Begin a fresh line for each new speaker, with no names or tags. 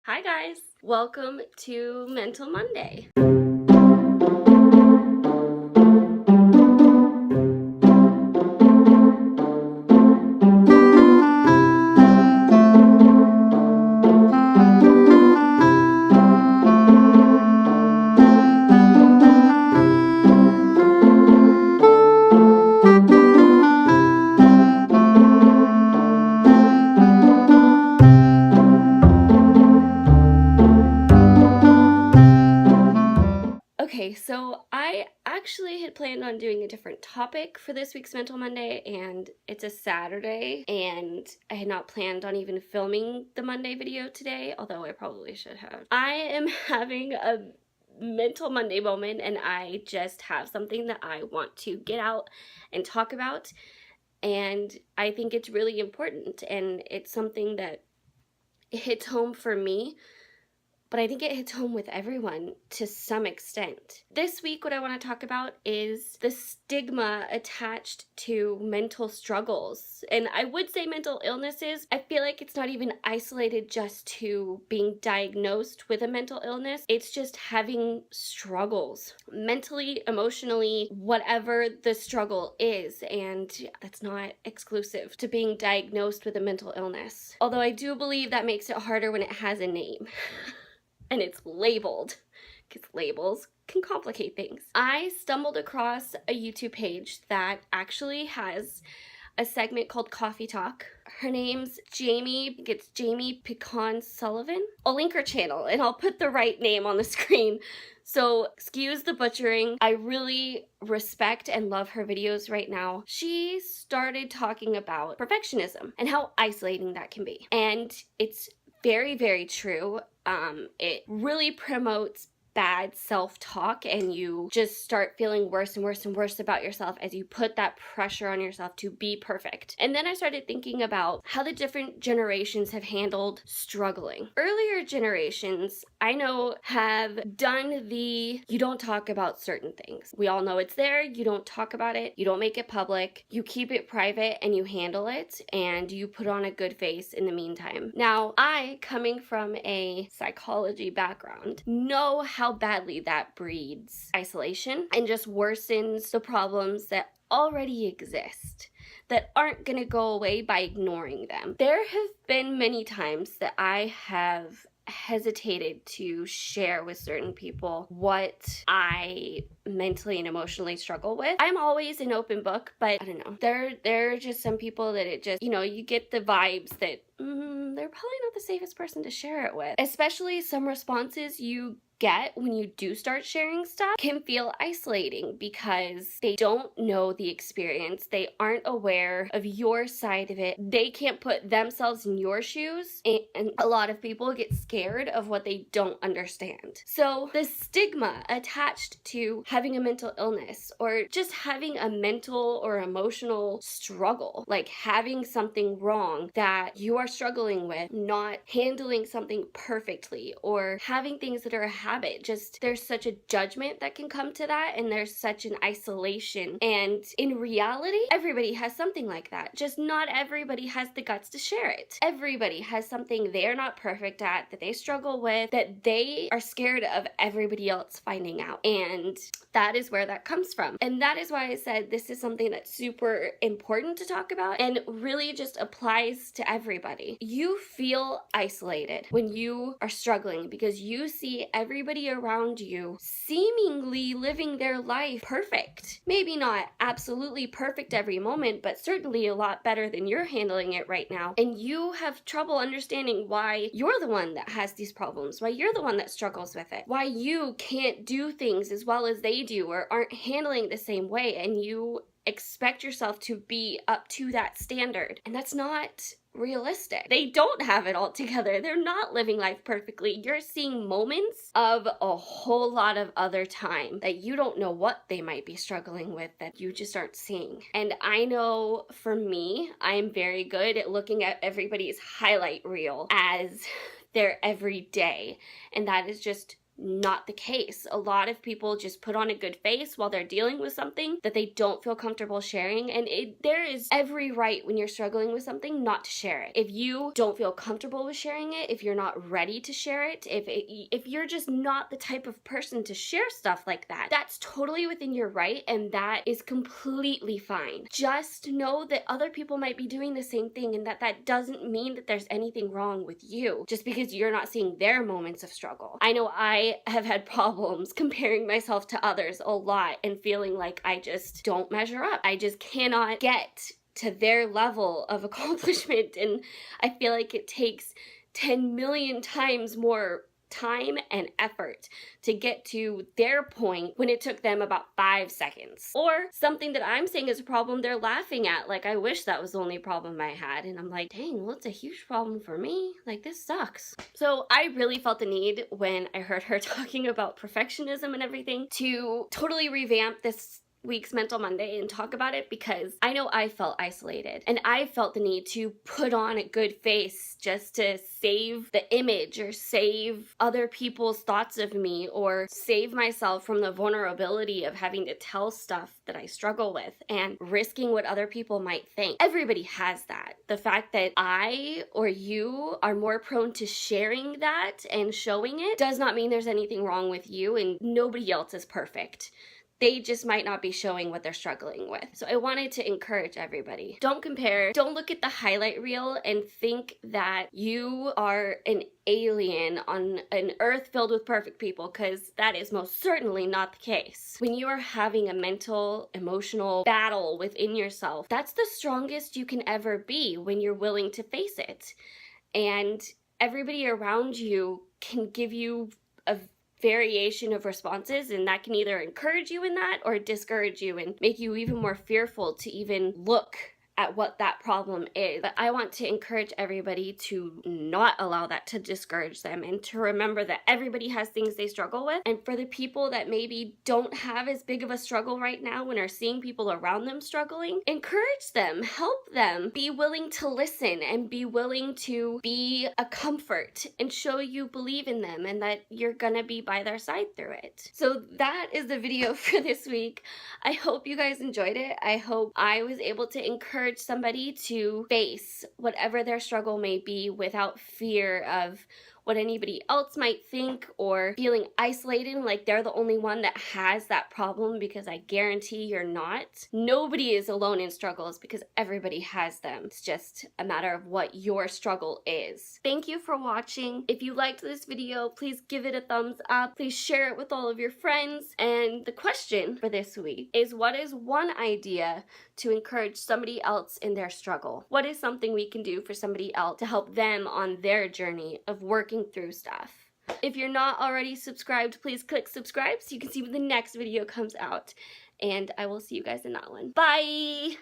Hi guys, welcome to Mental Monday. Okay, so I actually had planned on doing a different topic for this week's Mental Monday, and it's a Saturday, and I had not planned on even filming the Monday video today, although I probably should have. I am having a Mental Monday moment, and I just have something that I want to get out and talk about, and I think it's really important, and it's something that hits home for me. But I think it hits home with everyone to some extent. This week, what I want to talk about is the stigma attached to mental struggles. And I would say mental illnesses. I feel like it's not even isolated just to being diagnosed with a mental illness. It's just having struggles, mentally, emotionally, whatever the struggle is. And that's not exclusive to being diagnosed with a mental illness. Although I do believe that makes it harder when it has a name. And it's labeled, because labels can complicate things. I stumbled across a YouTube page that actually has a segment called Coffee Talk. Her name's Jamie, it's Jamie Pecan Sullivan. I'll link her channel and I'll put the right name on the screen. So excuse the butchering. I really respect and love her videos right now. She started talking about perfectionism and how isolating that can be. And it's very, very true. It really promotes bad self-talk, and you just start feeling worse and worse and worse about yourself as you put that pressure on yourself to be perfect. And then I started thinking about how the different generations have handled struggling. Earlier generations, I know, have done the you don't talk about certain things. We all know it's there, you don't talk about it, you don't make it public, you keep it private and you handle it, and you put on a good face in the meantime. Now, I, coming from a psychology background, know how badly that breeds isolation and just worsens the problems that already exist, that aren't going to go away by ignoring them. There have been many times that I have hesitated to share with certain people what I mentally and emotionally struggle with. I'm always an open book, but I don't know. There are just some people that it just, you get the vibes that they're probably not the safest person to share it with. Especially some responses you get when you do start sharing stuff can feel isolating because they don't know the experience. They aren't aware of your side of it. They can't put themselves in your shoes, and a lot of people get scared of what they don't understand. So the stigma attached to having a mental illness or just having a mental or emotional struggle, like having something wrong that you are struggling with, not handling something perfectly, or having things that are a habit, just there's such a judgment that can come to that, and there's such an isolation. And in reality, everybody has something like that, just not everybody has the guts to share it. Everybody has something they're not perfect at, that they struggle with, that they are scared of everybody else finding out, and that is where that comes from. And that is why I said this is something that's super important to talk about and really just applies to everybody. You feel isolated when you are struggling because you see everybody around you seemingly living their life perfect. Maybe not absolutely perfect every moment, but certainly a lot better than you're handling it right now. And you have trouble understanding why you're the one that has these problems, why you're the one that struggles with it, why you can't do things as well as they do or aren't handling the same way, and you expect yourself to be up to that standard. And that's not realistic. They don't have it all together. They're not living life perfectly. You're seeing moments of a whole lot of other time that you don't know what they might be struggling with, that you just aren't seeing. And I know for me, I'm very good at looking at everybody's highlight reel as their everyday, and that is just not the case. A lot of people just put on a good face while they're dealing with something that they don't feel comfortable sharing, and there is every right when you're struggling with something not to share it. If you don't feel comfortable with sharing it, if you're not ready to share it, if you're just not the type of person to share stuff like that, that's totally within your right, and that is completely fine. Just know that other people might be doing the same thing, and that doesn't mean that there's anything wrong with you just because you're not seeing their moments of struggle. I know I have had problems comparing myself to others a lot and feeling like I just don't measure up. I just cannot get to their level of accomplishment, and I feel like it takes 10 million times more time and effort to get to their point when it took them about 5 seconds. Or something that I'm saying is a problem they're laughing at, like, I wish that was the only problem I had, and I'm like, dang, well, it's a huge problem for me. Like, this sucks. So I really felt the need when I heard her talking about perfectionism and everything to totally revamp this week's Mental Monday and talk about it, because I know I felt isolated and I felt the need to put on a good face just to save the image or save other people's thoughts of me or save myself from the vulnerability of having to tell stuff that I struggle with and risking what other people might think. Everybody has that. The fact that I or you are more prone to sharing that and showing it does not mean there's anything wrong with you, and nobody else is perfect. They just might not be showing what they're struggling with. So I wanted to encourage everybody. Don't compare. Don't look at the highlight reel and think that you are an alien on an earth filled with perfect people, because that is most certainly not the case. When you are having a mental, emotional battle within yourself, that's the strongest you can ever be when you're willing to face it. And everybody around you can give you a variation of responses, and that can either encourage you in that or discourage you and make you even more fearful to even look at what that problem is. But I want to encourage everybody to not allow that to discourage them, and to remember that everybody has things they struggle with. And for the people that maybe don't have as big of a struggle right now and are seeing people around them struggling, encourage them, help them, be willing to listen and be willing to be a comfort and show you believe in them and that you're gonna be by their side through it. So that is the video for this week. I hope you guys enjoyed it. I hope I was able to encourage somebody to face whatever their struggle may be without fear of what anybody else might think, or feeling isolated like they're the only one that has that problem, because I guarantee you're not. Nobody is alone in struggles because everybody has them. It's just a matter of what your struggle is. Thank you for watching. If you liked this video, please give it a thumbs up. Please share it with all of your friends. And the question for this week is, what is one idea to encourage somebody else in their struggle? What is something we can do for somebody else to help them on their journey of working through stuff? If you're not already subscribed, please click subscribe so you can see when the next video comes out. And I will see you guys in that one. Bye!